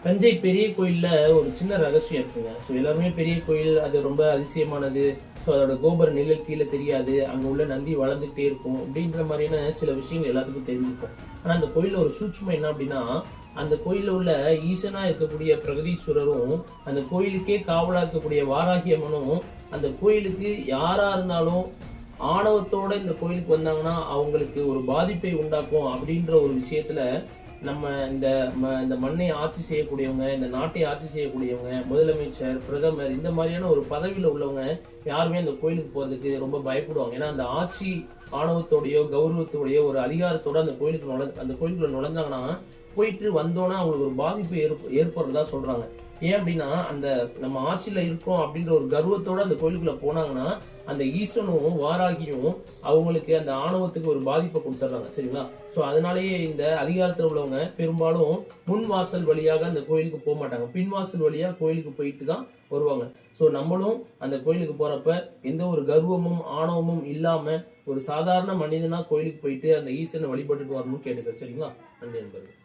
தஞ்சை பெரிய கோயில்ல ஒரு சின்ன ரகசியம் இருக்குங்க. ஸோ எல்லாருமே பெரிய கோயில் அது ரொம்ப அதிசயமானது. ஸோ அதோட கோபுர நிழல் கீழே தெரியாது. அங்கே உள்ள நந்தி வளர்ந்துகிட்டே இருக்கும் அப்படின்ற மாதிரியான சில விஷயங்கள் எல்லாத்துக்கும் தெரிஞ்சிருக்கும். ஆனால் அந்த கோயிலில் ஒரு சூட்சுமம் என்ன அப்படின்னா, அந்த கோயிலில் உள்ள ஈசனா இருக்கக்கூடிய பிரகதீஸ்வரரும் அந்த கோயிலுக்கே காவலா இருக்கக்கூடிய வாராகி அம்மனும் அந்த கோயிலுக்கு யாரா இருந்தாலும் ஆணவத்தோட இந்த கோயிலுக்கு வந்தாங்கன்னா அவங்களுக்கு ஒரு பாதிப்பை உண்டாக்கும் அப்படின்ற ஒரு விஷயத்துல நம்ம இந்த மண்ணை ஆட்சி செய்யக்கூடியவங்க, இந்த நாட்டை ஆட்சி செய்யக்கூடியவங்க, முதலமைச்சர், பிரதமர் இந்த மாதிரியான ஒரு பதவியில உள்ளவங்க யாருமே அந்த கோயிலுக்கு போறதுக்கு ரொம்ப பயப்படுவாங்க. ஏன்னா அந்த ஆட்சி ஆணவத்தோடையோ கௌரவத்தோடையோ ஒரு அதிகாரத்தோட அந்த கோயிலுக்குள்ள நுழைஞ்சாங்கன்னா போயிட்டு வந்தோன்னா அவங்களுக்கு ஒரு பாதிப்பு ஏற்படுறதா சொல்றாங்க. ஏன் அப்படின்னா அந்த நம்ம ஆட்சியில இருக்கோம் அப்படின்ற ஒரு கர்வத்தோட அந்த கோயிலுக்குள்ள போனாங்கன்னா அந்த ஈசனும் வாராகியும் அவங்களுக்கு அந்த ஆணவத்துக்கு ஒரு பாதிப்பை கொடுத்துட்றாங்க. சரிங்களா? ஸோ அதனாலேயே இந்த அதிகாரத்தில் உள்ளவங்க பெரும்பாலும் முன் வாசல் வழியாக அந்த கோயிலுக்கு போக மாட்டாங்க. பின் வாசல் வழியா கோயிலுக்கு போயிட்டு தான் வருவாங்க. ஸோ நம்மளும் அந்த கோயிலுக்கு போறப்ப எந்த ஒரு கர்வமும் ஆணவமும் இல்லாம ஒரு சாதாரண மனிதனா கோயிலுக்கு போயிட்டு அந்த ஈசனை வழிபட்டுட்டு வரணும்னு கேட்டுக்கிறேன். சரிங்களா? நன்றி நண்பர்கள்.